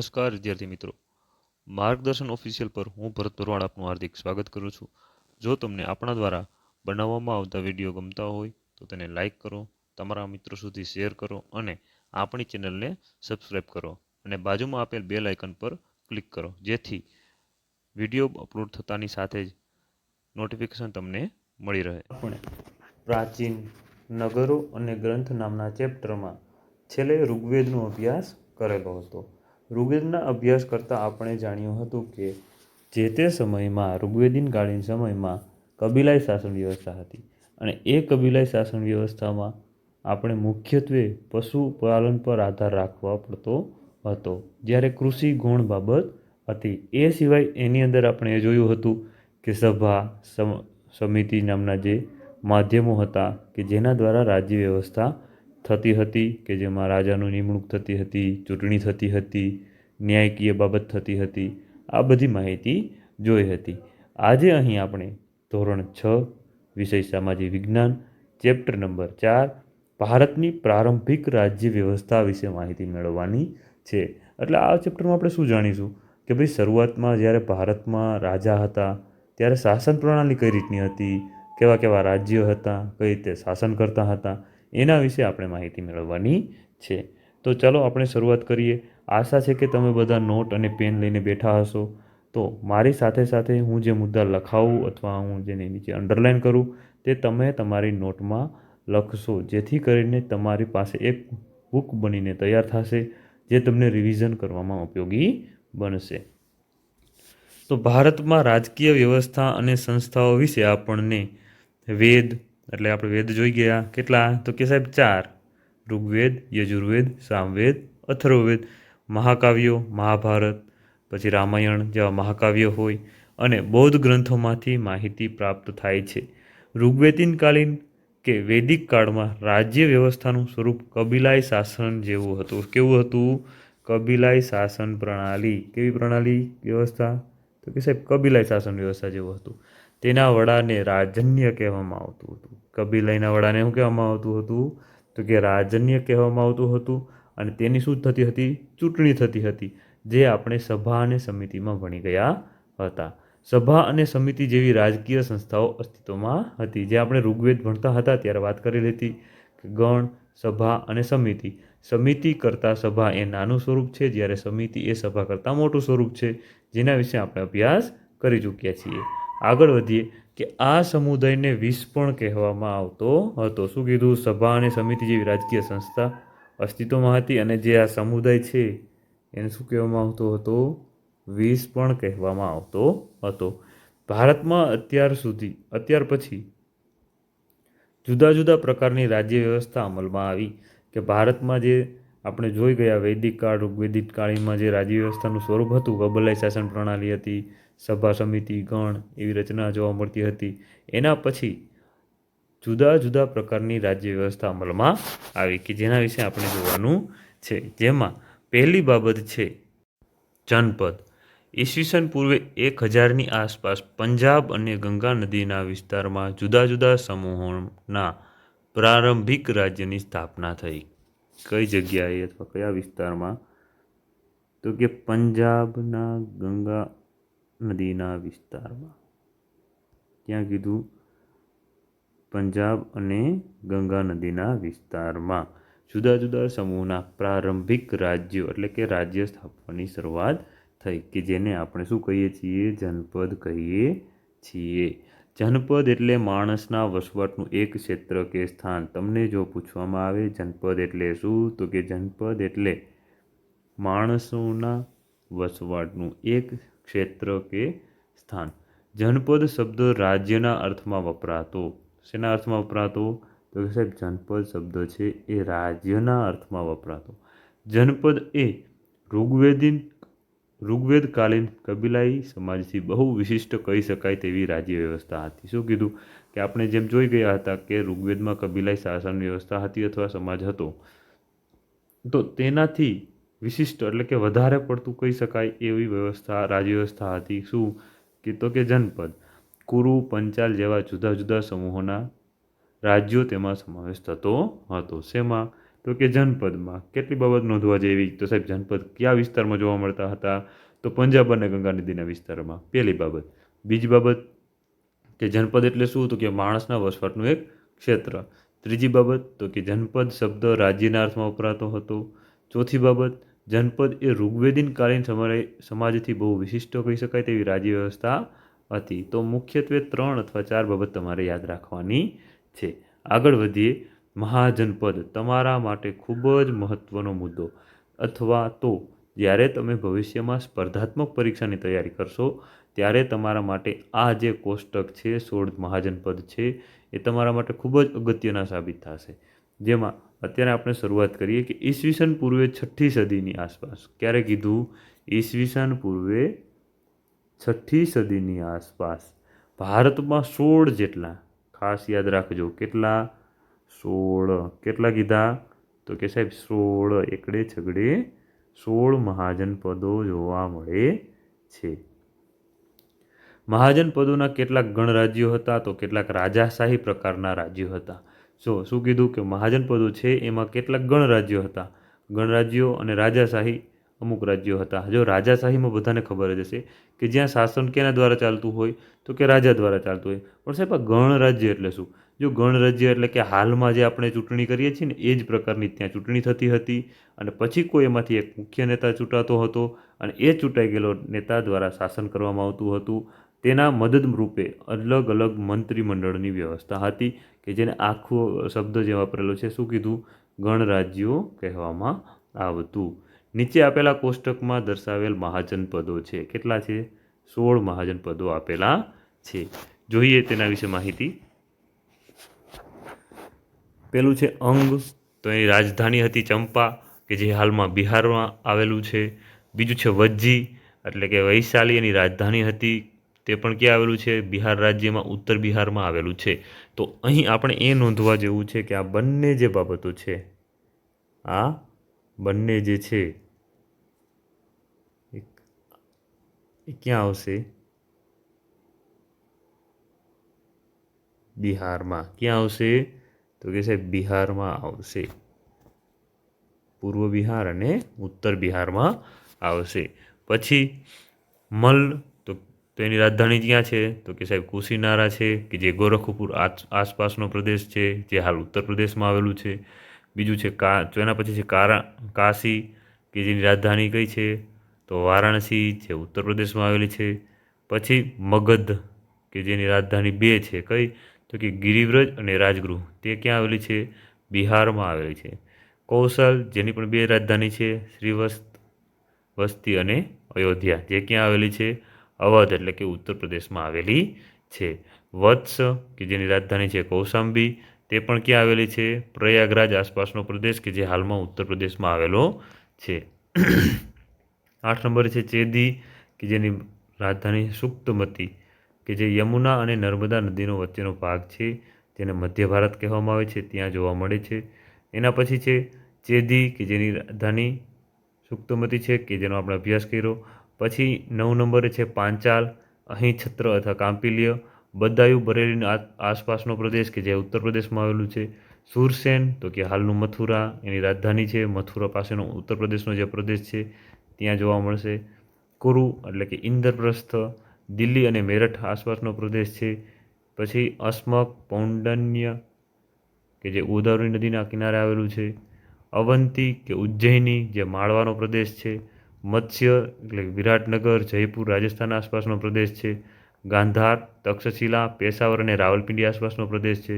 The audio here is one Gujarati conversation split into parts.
નમસ્કાર વિદ્યાર્થી મિત્રો, માર્ગદર્શન ઓફિશિયલ પર હું ભરત ભરવાડ આપનું હાર્દિક સ્વાગત કરું છું. જો તમને આપણા દ્વારા બનાવવામાં આવતા વિડીયો ગમતા હોય તો તેને લાઈક કરો, તમારા મિત્રો સુધી શેર કરો અને આપણી ચેનલને સબસ્ક્રાઈબ કરો અને બાજુમાં આપેલ બેલ આઇકન પર ક્લિક કરો, જેથી વિડીયો અપલોડ થતાની સાથે જ નોટિફિકેશન તમને મળી રહે. આપણે પ્રાચીન નગરો અને ગ્રંથ નામના ચેપ્ટરમાં છેલ્લે ઋગ્વેદનો અભ્યાસ કરેલો હતો. ઋગ્વેદના અભ્યાસ કરતાં આપણે જાણ્યું હતું કે જે તે સમયમાં ઋગ્વેદીન કાલીન સમયમાં કબીલાઈ શાસન વ્યવસ્થા હતી અને એ કબીલાઈ શાસન વ્યવસ્થામાં આપણે મુખ્યત્વે પશુપાલન પર આધાર રાખવા પડતો હતો, જ્યારે કૃષિ ગૌણ બાબત હતી. એ સિવાય એની અંદર આપણે એ જોયું હતું કે સભા સમિતિ નામના જે માધ્યમો હતા કે જેના દ્વારા રાજ્ય વ્યવસ્થા થતી હતી, કે જેમાં રાજાનું નિમણૂક થતી હતી, ચૂંટણી થતી હતી, ન્યાયકીય બાબત થતી હતી. આ બધી માહિતી જોઈ હતી. આજે અહીં આપણે ધોરણ 6 વિષય સામાજિક વિજ્ઞાન ચેપ્ટર નંબર 4 ભારતની પ્રારંભિક રાજ્ય વ્યવસ્થા વિશે માહિતી મેળવવાની છે. એટલે આ ચેપ્ટરમાં આપણે શું જાણીશું કે ભાઈ શરૂઆતમાં જ્યારે ભારતમાં રાજા હતા ત્યારે શાસન પ્રણાલી કઈ રીતની હતી, કેવા કેવા રાજ્યો હતા, કઈ રીતે શાસન કરતા હતા, એના વિશે આપણે માહિતી મેળવવાની છે. તો ચાલો આપણે શરૂઆત કરીએ. આશા છે કે તમે બધા નોટ અને પેન લઈને બેઠા હશો. તો મારી સાથે સાથે હું જે મુદ્દા લખાવું અથવા હું જેને નીચે અંડરલાઇન કરું તે તમે તમારી નોટમાં લખશો, જેથી કરીને તમારી પાસે એક બુક બનીને તૈયાર થશે જે તમને રિવિઝન કરવામાં ઉપયોગી બનશે. તો ભારતમાં રાજકીય વ્યવસ્થા અને સંસ્થાઓ વિશે આપણને વેદ, એટલે આપણે વેદ જોઈ ગયા. કેટલા? તો કે સાહેબ 4: ઋગ્વેદ, યજુર્વેદ, સામવેદ, અથર્વવેદ. મહાકાવ્યો, મહાભારત, પછી રામાયણ જેવા મહાકાવ્યો હોય અને બૌદ્ધ ગ્રંથોમાંથી માહિતી પ્રાપ્ત થાય છે. ઋગ્વેદીન કાલીન કે વૈદિક કાળમાં રાજ્ય વ્યવસ્થાનું સ્વરૂપ કબીલાઈ શાસન જેવું હતું. કેવું હતું? કબીલાઈ શાસન પ્રણાલી. કેવી પ્રણાલી વ્યવસ્થા? તો કે સાહેબ કબીલાઈ શાસન વ્યવસ્થા જેવું હતું. તેના વડાને રાજન્ય કહેવામાં આવતું હતું. કબીલાઈના વડાને શું કહેવામાં આવતું હતું? તો કે રાજન્ય કહેવામાં આવતું હતું. અને તેની શું થતી હતી? ચૂંટણી થતી હતી, જે આપણે સભા અને સમિતિમાં ભણી ગયા હતા. સભા અને સમિતિ જેવી રાજકીય સંસ્થાઓ અસ્તિત્વમાં હતી, જે આપણે ઋગ્વેદ ભણતા હતા ત્યારે વાત કરેલી હતી કે ગણ, સભા અને સમિતિ. સમિતિ કરતાં સભા એ નાનું સ્વરૂપ છે, જ્યારે સમિતિ એ સભા કરતાં મોટું સ્વરૂપ છે, જેના વિશે આપણે અભ્યાસ કરી ચૂક્યા છીએ. આગળ વધીએ કે આ સમુદાયને વિસ્પણ કહેવામાં આવતો હતો. શું કીધું? સભા અને સમિતિ જેવી રાજકીય સંસ્થા અસ્તિત્વમાં હતી અને જે આ સમુદાય છે એને શું કહેવામાં આવતો હતો? વિસ્પણ કહેવામાં આવતો હતો. ભારતમાં અત્યાર પછી જુદા જુદા પ્રકારની રાજ્ય વ્યવસ્થા અમલમાં આવી. કે ભારતમાં જે આપણે જોઈ ગયા વૈદિક કાળ, ઋગ્વેદિક કાળમાં જે રાજ્ય વ્યવસ્થાનું સ્વરૂપ હતું, કબીલાઈ શાસન પ્રણાલી હતી, સભા, સમિતિ, ગણ એવી રચના જોવા મળતી હતી. એના પછી જુદા જુદા પ્રકારની રાજ્ય વ્યવસ્થા અમલમાં આવી કે જેના વિશે આપણે જોવાનું છે. જેમાં પહેલી બાબત છે જનપદ. ઈસવીસન પૂર્વે 1000ની આસપાસ પંજાબ અને ગંગા નદીના વિસ્તારમાં જુદા જુદા સમૂહોના પ્રારંભિક રાજ્યની સ્થાપના થઈ. કઈ જગ્યાએ અથવા કયા વિસ્તારમાં? તો કે પંજાબના ગંગા નદીના વિસ્તારમાં. ક્યાં કીધું? પંજાબ અને ગંગા નદીના વિસ્તારમાં જુદા જુદા સમૂહના પ્રારંભિક રાજ્યો એટલે કે રાજ્ય સ્થાપવાની શરૂઆત થઈ, કે જેને આપણે શું કહીએ છીએ? જનપદ કહીએ છીએ. જનપદ એટલે માણસના વસવાટનું એક ક્ષેત્ર કે સ્થાન. તમને જો પૂછવામાં આવે જનપદ એટલે શું, તો કે જનપદ એટલે માણસોના વસવાટનું એક ક્ષેત્ર કે સ્થાન. જનપદ શબ્દ રાજ્યના અર્થમાં વપરાતો. શેના અર્થમાં વપરાતો? તો કે સાહેબ જનપદ શબ્દ છે એ રાજ્યના અર્થમાં વપરાતો. જનપદ એ ઋગ્વેદકાલીન કબીલાઈ સમાજથી બહુ વિશિષ્ટ કહી શકાય તેવી રાજ્ય વ્યવસ્થા હતી. શું કીધું? કે આપણે જેમ જોઈ ગયા હતા કે ઋગ્વેદમાં કબીલાઈ શાસન વ્યવસ્થા હતી અથવા સમાજ હતો, તો તેનાથી વિશિષ્ટ એટલે કે વધારે પડતું કહી શકાય એવી વ્યવસ્થા, રાજ્ય વ્યવસ્થા હતી. શું? તો કે જનપદ. કુરુ, પંચાલ જેવા જુદા જુદા સમૂહોના રાજ્યો તેમાં સમાવેશ થતો હતો. શેમાં? તો કે જનપદમાં. કેટલી બાબત નોંધવા જેવી? તો સાહેબ જનપદ કયા વિસ્તારમાં જોવા મળતા હતા? તો પંજાબ અને ગંગા નદીના વિસ્તારમાં. પહેલી બાબત. બીજી બાબત કે જનપદ એટલે શું? તો કે માણસના વસવાટનું એક ક્ષેત્ર. ત્રીજી બાબત તો કે જનપદ શબ્દ રાજ્યના અર્થમાં વપરાતો હતો. ચોથી બાબત, જનપદ એ ઋગ્વેદીન કાલીન સમાજથી બહુ વિશિષ્ટ કહી શકાય તેવી રાજ્ય વ્યવસ્થા હતી. તો મુખ્યત્વે 3 અથવા 4 બાબત તમારે યાદ રાખવાની છે. આગળ વધીએ. મહાજનપદ તમારા માટે ખૂબ જ મહત્ત્વનો મુદ્દો, અથવા તો જ્યારે તમે ભવિષ્યમાં સ્પર્ધાત્મક પરીક્ષાની તૈયારી કરશો ત્યારે તમારા માટે આ જે કોષ્ટક છે 16 મહાજનપદ છે એ તમારા માટે ખૂબ જ અગત્યના સાબિત થશે. જેમાં અત્યારે આપણે શરૂઆત કરીએ કે ઈસવીસન પૂર્વે 6ઠ્ઠી સદીની આસપાસ. ક્યારે કીધું? ઈસવીસન પૂર્વે 6ઠ્ઠી સદીની આસપાસ ભારતમાં 16 જેટલા, ખાસ યાદ રાખજો કેટલા? 16. કેટલા કીધા? તો કે સાહેબ 16 એકડે છગડે 16 મહાજનપદો જોવા મળે છે. મહાજનપદોના કેટલાક ગણરાજ્યો હતા તો કેટલાક રાજાશાહી પ્રકારના રાજ્યો હતા. શું કીધું? કે મહાજનપદો છે એમાં કેટલાક ગણરાજ્યો હતા. ગણરાજ્યો અને રાજાશાહી અમુક રાજ્યો હતા. જો રાજાશાહીમાં બધાને ખબર જ હશે કે જ્યાં શાસન કેના દ્વારા ચાલતું હોય? તો કે રાજા દ્વારા ચાલતું હોય. પણ સાહેબ આ ગણરાજ્ય એટલે શું? જો ગણરાજ્ય એટલે કે હાલમાં જે આપણે ચૂંટણી કરીએ છીએ ને એ જ પ્રકારની ત્યાં ચૂંટણી થતી હતી અને પછી કોઈ એમાંથી એક મુખ્ય નેતા ચૂંટાતો હતો અને એ ચૂંટાઈ ગયેલો નેતા દ્વારા શાસન કરવામાં આવતું હતું. તેના મદદરૂપે અલગ અલગ મંત્રીમંડળની વ્યવસ્થા હતી કે જેને આખો શબ્દ જે વાપરેલો છે શું કીધું? ગણરાજ્યો કહેવામાં આવતું. નીચે આપેલા કોષ્ટકમાં દર્શાવેલ મહાજનપદો છે. કેટલા છે? 16 મહાજનપદો આપેલા છે. જોઈએ તેના વિશે માહિતી. પેલું છે અંગ, તો એની રાજધાની હતી ચંપા કે જે હાલમાં બિહારમાં આવેલું છે. બીજું છે વજ્જી એટલે કે વૈશાલી, એની રાજધાની હતી, તે પણ ક્યાં આવેલું છે? બિહાર રાજ્યમાં ઉત્તર બિહારમાં આવેલું છે. તો અહીં આપણે એ નોંધવા જેવું છે કે આ બંને જે બાબતો છે, આ બંને જે છે એ ક્યાં આવશે? બિહારમાં. ક્યાં આવશે? તો કે સાહેબ બિહારમાં આવશે. પૂર્વ બિહાર અને ઉત્તર બિહારમાં આવશે. પછી મલ, તો એની રાજધાની ક્યાં છે? તો કે સાહેબ કુશીનારા છે કે જે ગોરખપુર આસપાસનો પ્રદેશ છે જે હાલ ઉત્તર પ્રદેશમાં આવેલું છે. બીજું છે તો એના પછી છે કાશી કે જેની રાજધાની કઈ છે? તો વારાણસી જે ઉત્તર પ્રદેશમાં આવેલી છે. પછી મગધ કે જેની રાજધાની 2 છે. કઈ? તો કે ગિરિવ્રજ અને રાજગૃહ, તે ક્યાં આવેલી છે? બિહારમાં આવેલી છે. કૌશલ જેની પણ 2 રાજધાની છે, વસ્તી અને અયોધ્યા, જે ક્યાં આવેલી છે? અવધ એટલે કે ઉત્તર પ્રદેશમાં આવેલી છે. વત્સ કે જેની રાજધાની છે કૌશાંબી, તે પણ ક્યાં આવેલી છે? પ્રયાગરાજ આસપાસનો પ્રદેશ કે જે હાલમાં ઉત્તર પ્રદેશમાં આવેલો છે. 8 નંબરે છે ચેદી કે જેની રાજધાની સુક્તમતી કે જે યમુના અને નર્મદા નદીનો વચ્ચેનો ભાગ છે, જેને મધ્ય ભારત કહેવામાં આવે છે, ત્યાં જોવા મળે છે. એના પછી છે ચેદી કે જેની રાજધાની સુક્તમતી છે કે જેનો આપણે અભ્યાસ કર્યો. પછી 9 નંબરે છે પાંચાલ, અહીં છત્ર અથવા કાંપિલ્ય, બદાયુ બરેલીના આસપાસનો પ્રદેશ કે જે ઉત્તર પ્રદેશમાં આવેલું છે. સુરસેન તો કે હાલનું મથુરા, એની રાજધાની છે. મથુરા પાસેનો ઉત્તર પ્રદેશનો જે પ્રદેશ છે ત્યાં જોવા મળશે. કુરુ એટલે કે ઇન્દ્રપ્રસ્થ, દિલ્હી અને મેરઠ આસપાસનો પ્રદેશ છે. પછી અસ્મક, પૌંડન્ય કે જે ગોદાવરી નદીના કિનારે આવેલું છે. અવંતી કે ઉજ્જૈની જે માળવાનો પ્રદેશ છે. મત્સ્ય એટલે વિરાટનગર, જયપુર રાજસ્થાન આસપાસનો પ્રદેશ છે. ગાંધાર, તક્ષશિલા, પેશાવર અને રાવલપિંડી આસપાસનો પ્રદેશ છે.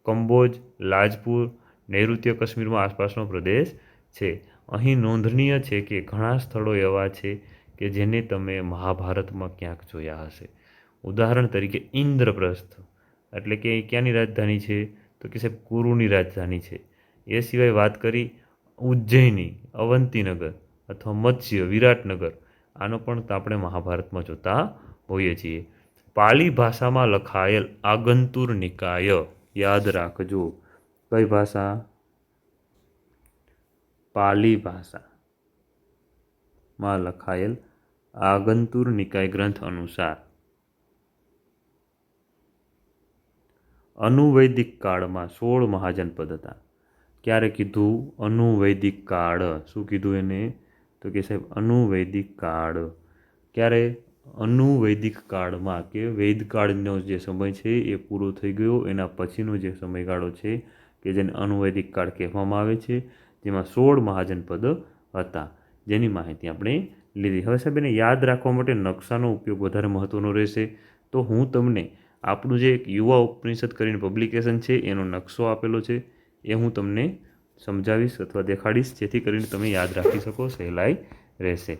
કંબોજ, લાજપુર, નૈઋત્ય કાશ્મીરમાં આસપાસનો પ્રદેશ છે. અહીં નોંધનીય છે કે ઘણા સ્થળો એવા છે કે જેને તમે મહાભારતમાં ક્યાંક જોયા હશે. ઉદાહરણ તરીકે ઇન્દ્રપ્રસ્થ એટલે કે એ ક્યાંની રાજધાની છે? તો કે સાહેબ કુરુની રાજધાની છે. એ સિવાય વાત કરી ઉજ્જૈની, અવંતીનગર અથવા મત્સ્ય વિરાટનગર, આનો પણ આપણે મહાભારતમાં જોતા હોઈએ છીએ. પાલી ભાષામાં લખાયેલ આગંતુર નિકાય, યાદ રાખજો. કઈ ભાષા? પાલી ભાષામાં લખાયેલ આગંતુર નિકાય ગ્રંથ અનુસાર અનુવૈદિક કાળમાં 16 મહાજનપદ હતા. ક્યારે કીધું? અનુવૈદિક કાળ. શું કીધું એને? તો કે સાહેબ અનુવૈદિક કાળ. ક્યારે? અનુવૈદિક કાળમાં, કે વૈદકાળનો જે સમય છે એ પૂરો થઈ ગયો, એના પછીનો જે સમયગાળો છે કે જેને અનુવૈદિક કાળ કહેવામાં આવે છે, જેમાં 16 મહાજનપદ હતા, જેની માહિતી આપણે લીધી. હવે સાહેબ એને યાદ રાખવા માટે નકશાનો ઉપયોગ વધારે મહત્ત્વનો રહેશે. તો હું તમને આપણું જે એક યુવા ઉપનિષદ કરીને પબ્લિકેશન છે એનો નકશો આપેલો છે, એ હું તમને સમજાવીશ અથવા દેખાડીશ, જેથી કરીને તમે યાદ રાખી શકો, સહેલાઈ રહેશે.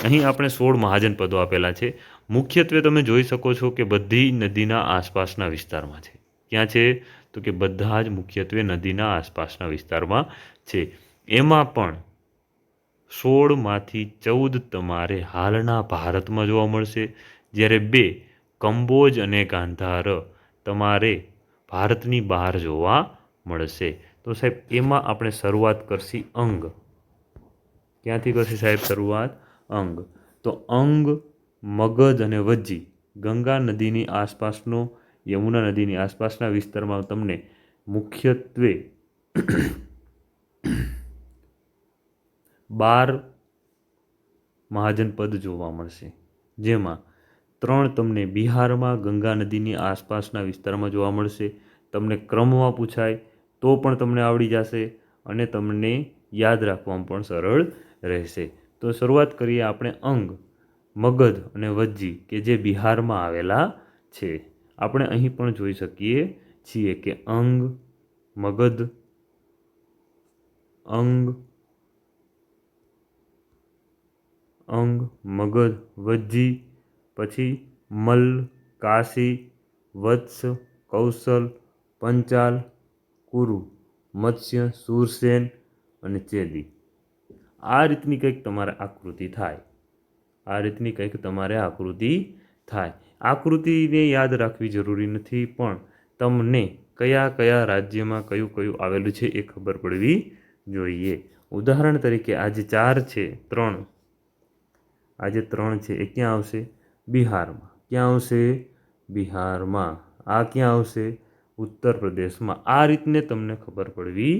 અહીં આપણે 16 મહાજનપદો આપેલા છે. મુખ્યત્વે તમે જોઈ શકો છો કે બધી નદીના આસપાસના વિસ્તારમાં છે. ક્યાં છે? તો કે બધા જ મુખ્યત્વે નદીના આસપાસના વિસ્તારમાં છે. એમાં પણ 16માંથી 14 તમારે હાલના ભારતમાં જોવા મળશે, જ્યારે 2 કંબોજ અને ગાંધાર તમારે ભારતની બહાર જોવા મળશે. તો સાહેબ એમાં આપણે શરૂઆત કરશી અંગ. ક્યાંથી કરશી સાહેબ શરૂઆત? અંગ. તો અંગ, મગધ અને વજ્જી ગંગા નદીની આસપાસનો, યમુના નદીની આસપાસના વિસ્તારમાં તમને મુખ્યત્વે 12 મહાજનપદ જોવા મળશે, જેમાં 3 તમને બિહારમાં ગંગા નદીની આસપાસના વિસ્તારમાં જોવા મળશે. તમને ક્રમમાં પૂછાય તો પણ તમને આવડી જશે અને તમને યાદ રાખવામાં પણ સરળ રહેશે. તો શરૂઆત કરીએ આપણે અંગ, મગધ અને વજ્જી કે જે બિહારમાં આવેલા છે. આપણે અહીં પણ જોઈ શકીએ છીએ કે અંગ, મગધ, મગધ, વજ્જી, પછી મલ્લ, કાશી, વત્સ, કૌશલ, પંચાલ, કુરુ, મત્સ્ય, શૂરસેન અને ચેદી. આ રીતની કંઈક તમારે આકૃતિ થાય. આકૃતિને યાદ રાખવી જરૂરી નથી, પણ તમને કયા કયા રાજ્યમાં કયું કયું આવેલું છે એ ખબર પડવી જોઈએ. ઉદાહરણ તરીકે આ જે 4 છે, 3 એ ક્યાં આવશે? બિહારમાં. ક્યાં આવશે? બિહારમાં. આ ક્યાં આવશે? ઉત્તર પ્રદેશમાં. આ રીતને તમને ખબર પડવી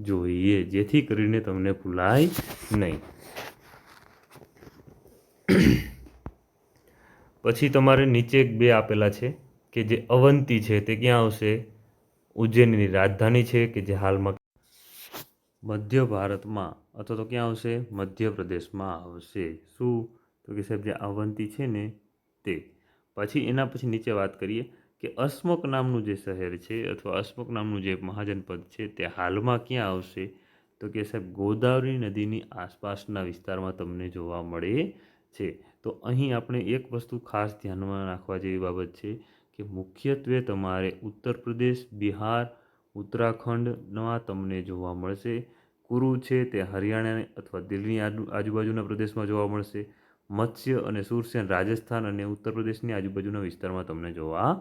જોઈએ, જેથી કરીને તમને ભૂલાય નહીં. પછી તમારે નીચે 2 આપેલા છે કે જે અવંતી છે તે ક્યાં આવશે? ઉજ્જૈનની રાજધાની છે કે જે હાલમાં મધ્ય ભારતમાં, અથવા તો ક્યાં આવશે? મધ્યપ્રદેશમાં આવશે. શું? તો કે સાહેબ જે અવંતી છે ને તે. પછી એના પછી નીચે વાત કરીએ કે અસ્મક નામનું જે શહેર છે અથવા અસ્મક નામનું જે મહાજનપદ છે તે હાલમાં ક્યાં આવશે? તો કે સાહેબ ગોદાવરી નદીની આસપાસના વિસ્તારમાં તમને જોવા મળે છે. તો અહીં આપણે એક વસ્તુ ખાસ ધ્યાનમાં રાખવા જેવી બાબત છે કે મુખ્યત્વે તમારે ઉત્તર પ્રદેશ, બિહાર, ઉત્તરાખંડમાં તમને જોવા મળશે. કુરુ છે તે હરિયાણા અથવા દિલ્હીની આજુબાજુના પ્રદેશમાં જોવા મળશે. મત્સ્ય અને શૂરસેન રાજસ્થાન અને ઉત્તર પ્રદેશની આજુબાજુના વિસ્તારમાં તમને જોવા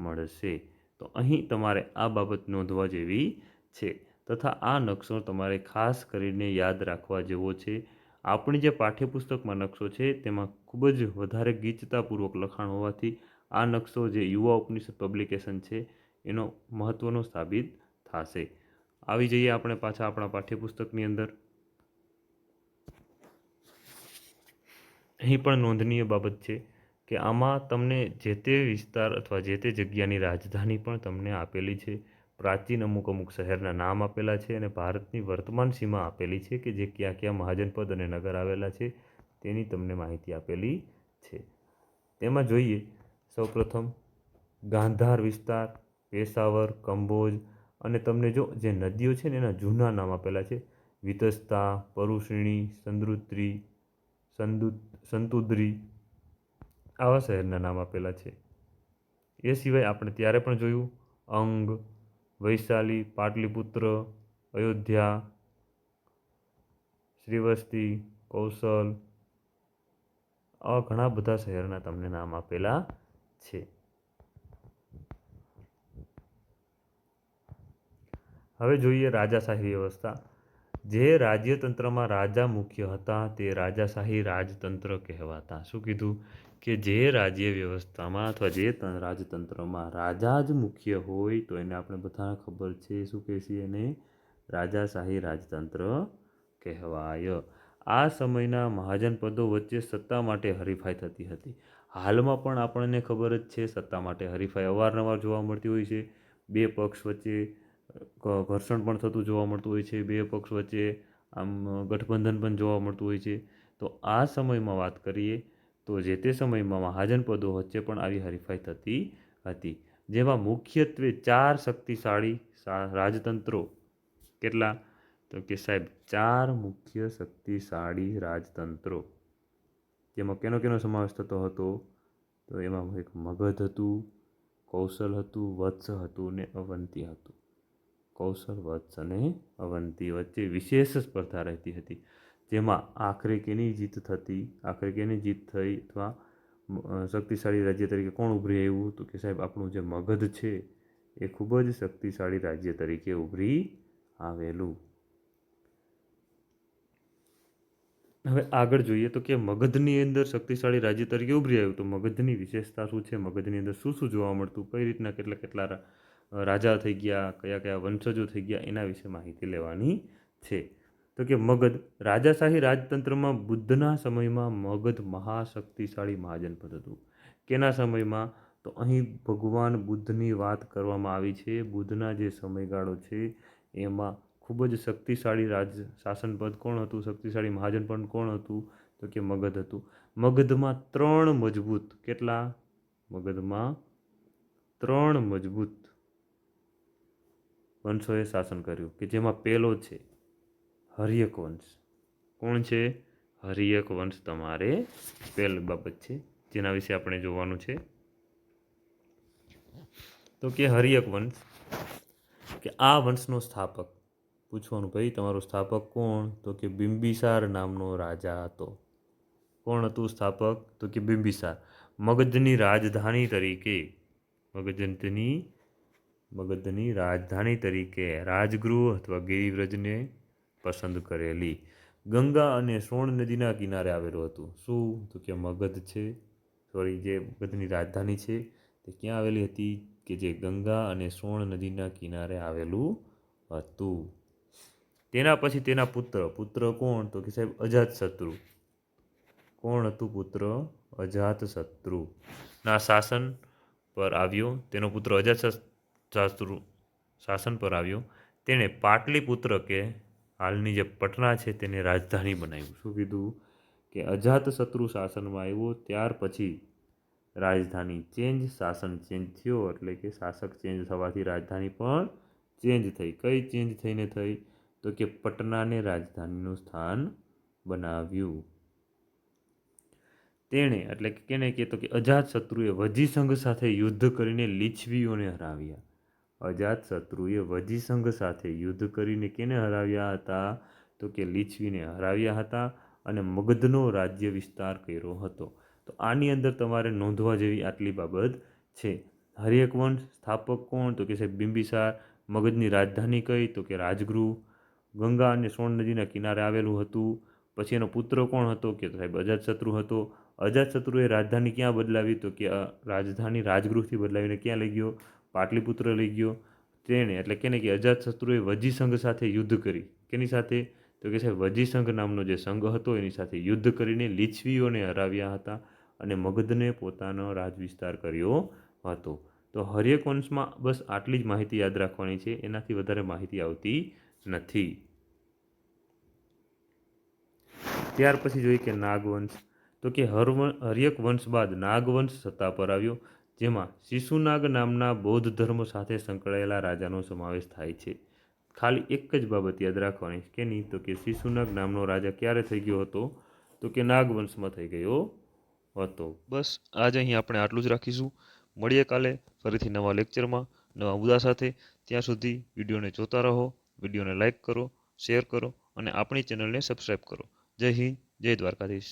મળશે. તો અહીં તમારે આ બાબત નોંધવા જેવી છે. તથા આ નકશો તમારે ખાસ કરીને યાદ રાખવા જેવો છે. આપણી જે પાઠ્યપુસ્તકમાં નકશો છે તેમાં ખૂબ જ વધારે ગીચતાપૂર્વક લખાણ હોવાથી આ નકશો જે યુવા ઉપનિષદ પબ્લિકેશન છે એનો મહત્ત્વનો સાબિત થશે. આવી જઈએ આપણે પાછા આપણા પાઠ્યપુસ્તકની અંદર. અહીં પણ નોંધનીય બાબત છે કે આમાં તમને જે તે વિસ્તાર અથવા જે તે જગ્યાની રાજધાની પણ તમને આપેલી છે. પ્રાચીન અમુક શહેરના નામ આપેલા છે અને ભારતની વર્તમાન સીમા આપેલી છે કે જે ક્યાં ક્યાં મહાજનપદ અને નગર આવેલા છે તેની તમને માહિતી આપેલી છે. તેમાં જોઈએ સૌપ્રથમ ગાંધાર વિસ્તાર, પેશાવર, કંબોજ, અને તમને જો જે નદીઓ છે ને એના જૂના નામ આપેલા છે. વિતસ્તા, પરુષિણી, સંતુદ્રી, આવા શહેરના નામ આપેલા છે. એ સિવાય આપણે ત્યારે પણ જોયું અંગ, વૈશાલી, પાટલીપુત્ર, અયોધ્યા, શ્રીવસ્તી, કૌશલ, આવા ઘણા બધા શહેરના તમને નામ આપેલા છે. હવે જોઈએ રાજાશાહી વ્યવસ્થા. જે રાજ્યતંત્રમાં રાજા મુખ્ય હતા તે રાજાશાહી રાજતંત્ર કહેવાતા. શું કીધું? કે જે રાજ્ય વ્યવસ્થામાં અથવા જે રાજતંત્રમાં રાજા જ મુખ્ય હોય તો એને આપણે બધા ખબર છે શું કહીએ છીએ? એને રાજાશાહી રાજતંત્ર કહેવાય. આ સમયના મહાજન પદો વચ્ચે સત્તા માટે હરીફાઈ થતી હતી. હાલમાં પણ આપણને ખબર જ છે, સત્તા માટે હરીફાઈ અવારનવાર જોવા મળતી હોય છે. બે પક્ષ વચ્ચે ઘર્ષણ પણ થતું જોવા મળતું હોય છે. બે પક્ષ વચ્ચે આમ ગઠબંધન પણ જોવા મળતું હોય છે. તો આ સમયમાં વાત કરીએ તો જે તે સમયમાં મહાજન પદો વચ્ચે પણ આવી હરીફાઈ થતી હતી, જેમાં મુખ્યત્વે 4 શક્તિશાળી રાજતંત્રો. કેટલા? તો કે સાહેબ 4 મુખ્ય શક્તિશાળી રાજતંત્રો. જેમાં કેનો કેનો સમાવેશ થતો હતો? તો એમાં એક મગધ હતું, કૌશલ હતું, વત્સ હતું ને અવંતી હતું. કૌશલ, વત્સ અને અવંતી વચ્ચે વિશેષ સ્પર્ધા રહેતી હતી, જેમાં આખરે કેની જીત થતી? આખરે કેની જીત થઈ અથવા શક્તિશાળી રાજ્ય તરીકે કોણ ઉભરી આવ્યું? તો કે સાહેબ આપણું જે મગધ છે એ ખૂબ જ શક્તિશાળી રાજ્ય તરીકે ઉભરી આવેલું. હવે આગળ જોઈએ તો કે મગધની અંદર શક્તિશાળી રાજ્ય તરીકે ઉભરી આવ્યું, તો મગધની વિશેષતા શું છે? મગધની અંદર શું શું જોવા મળતું? કઈ રીતના કેટલા કેટલા રાજા થઈ ગયા, કયા કયા વંશજો થઈ ગયા, એના વિશે માહિતી લેવાની છે. તો કે મગધ રાજાશાહી રાજતંત્રમાં બુદ્ધના સમયમાં મગધ મહાશક્તિશાળી મહાજનપદ હતું. કેના સમયમાં? તો અહીં ભગવાન બુદ્ધની વાત કરવામાં આવી છે. બુદ્ધના જે સમયગાળો છે એમાં ખૂબ જ શક્તિશાળી શાસનપદ કોણ હતું? શક્તિશાળી મહાજનપદ કોણ હતું? તો કે મગધ હતું. મગધમાં 3 મજબૂત, કેટલા? મગધમાં 3 મજબૂત વંશોએ શાસન કર્યું, કે જેમાં પહેલો છે હર્યક વંશ. કોણ છે? હર્યક વંશ તમારે પહેલી બાબત છે જેના વિશે આપણે જોવાનું છે. તો કે હર્યક વંશ, કે આ વંશનો સ્થાપક. પૂછવાનું, ભાઈ તમારો સ્થાપક કોણ? તો કે બિંબિસાર નામનો રાજા હતો. કોણ હતું સ્થાપક? તો કે બિંબિસાર. મગધની રાજધાની તરીકે મગધની રાજધાની તરીકે રાજગૃહ અથવા ગિરિવ્રજને પસંદ કરેલી. ગંગા અને સોણ નદીના કિનારે આવેલું હતું. શું? તો કે મગધ છે, સોરી, જે મગધની રાજધાની છે તે ક્યાં આવેલી હતી? કે જે ગંગા અને સોણ નદીના કિનારે આવેલું હતું. તેના પછી તેના પુત્ર કોણ? તો કે સાહેબ અજાતશત્રુ. કોણ હતું પુત્ર? અજાતશત્રુ ના શાસન પર આવ્યો. તેનો પુત્ર અજાતશત્રુ શાસન પર આવ્યો. તેણે પાટલીપુત્ર, કે હાલની જે પટના છે, તેને રાજધાની બનાવ્યું. શું કીધું? કે અજાતશત્રુ શાસનમાં આવ્યો ત્યાર પછી રાજધાની ચેન્જ, શાસન ચેન્જ થયો, એટલે કે શાસક ચેન્જ થવાથી રાજધાની પણ ચેન્જ થઈ. કઈ ચેન્જ થઈને થઈ? તો કે પટનાને રાજધાનીનું સ્થાન બનાવ્યું. તેણે, એટલે કે કેને કહેતો કે અજાતશત્રુએ વજીસંઘ સાથે યુદ્ધ કરીને લીછવીઓને હરાવ્યા. અજાતશત્રુએ વજીસંઘ સાથે યુદ્ધ કરીને કેને હરાવ્યા હતા? તો કે લીછવીને હરાવ્યા હતા અને મગધનો રાજ્ય વિસ્તાર કર્યો હતો. તો આની અંદર તમારે નોંધવા જેવી આટલી બાબત છે. હર્યક વંશ, સ્થાપક કોણ? તો કે સાહેબ બિંબિસાર. મગધની રાજધાની કઈ? તો કે રાજગૃહ. ગંગા અને સોણ નદીના કિનારે આવેલું હતું. પછી એનો પુત્ર કોણ હતો? કે સાહેબ અજાતશત્રુ હતો. અજાતશત્રુએ રાજધાની ક્યાં બદલાવી? તો કે રાજધાની રાજગૃહથી બદલાવીને ક્યાં લઈ ગયો? પાટલીપુત્ર લઈ ગયો. તેણે, એટલે કેને કે અજાતશત્રુએ વજીસંઘ સાથે યુદ્ધ કરી. કેની સાથે? તો કે સાહેબ વજીસંઘ નામનો જે સંઘ હતો એની સાથે યુદ્ધ કરીને લીછવીઓને હરાવ્યા હતા અને મગધને પોતાનો રાજવિસ્તાર કર્યો હતો. તો હર્યક વંશમાં બસ આટલી જ માહિતી યાદ રાખવાની છે, એનાથી વધારે માહિતી આવતી નથી. ત્યાર પછી જોઈએ કે નાગવંશ. તો કે હર્યક વંશ બાદ નાગવંશ સત્તા પર આવ્યો, જેમાં શિશુનાગ નામના બૌદ્ધ ધર્મ સાથે સંકળાયેલા રાજાનો સમાવેશ થાય છે. ખાલી એક જ બાબત યાદ રાખવાની, કે નહીં? તો કે શિશુનાગ નામનો રાજા ક્યારે થઈ ગયો હતો? તો કે નાગવંશમાં થઈ ગયો હતો. બસ આજે અહીં આપણે આટલું જ રાખીશું. મળીએ કાલે ફરીથી નવા લેક્ચરમાં નવા મુદ્દા સાથે. ત્યાં સુધી વિડીયોને જોતા રહો, વિડીયોને લાઇક કરો, શેર કરો અને આપણી ચેનલને સબસ્ક્રાઈબ કરો. જય હિન્દ, જય દ્વારકાધીશ.